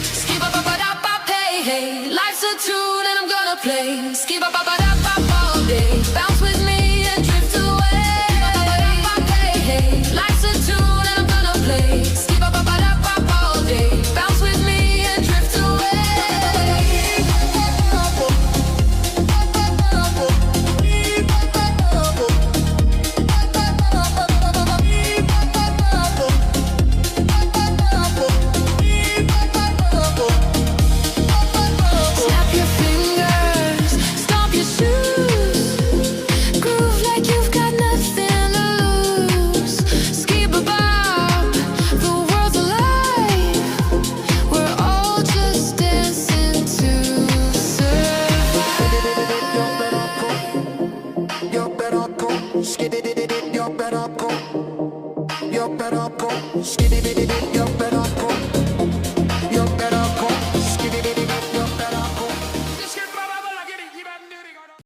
Skip-a-ba-ba-da-ba, hey, hey. Life's a tune and I'm gonna play. Skip-a-ba-ba-da-ba all day. Bounce with me and drift away. Skip-a-ba-ba-da-ba, hey, hey. Life's a tune and I'm gonna play. Skip-a-ba-ba-da-ba all day. Bounce with me and drift away. Snap your fingers, stomp your shoes, groove like you've got nothing to lose. Skip-a-bop, the world's alive. We're all just dancing to survive. You better go, skid it, you better go, you better go, skid it, you better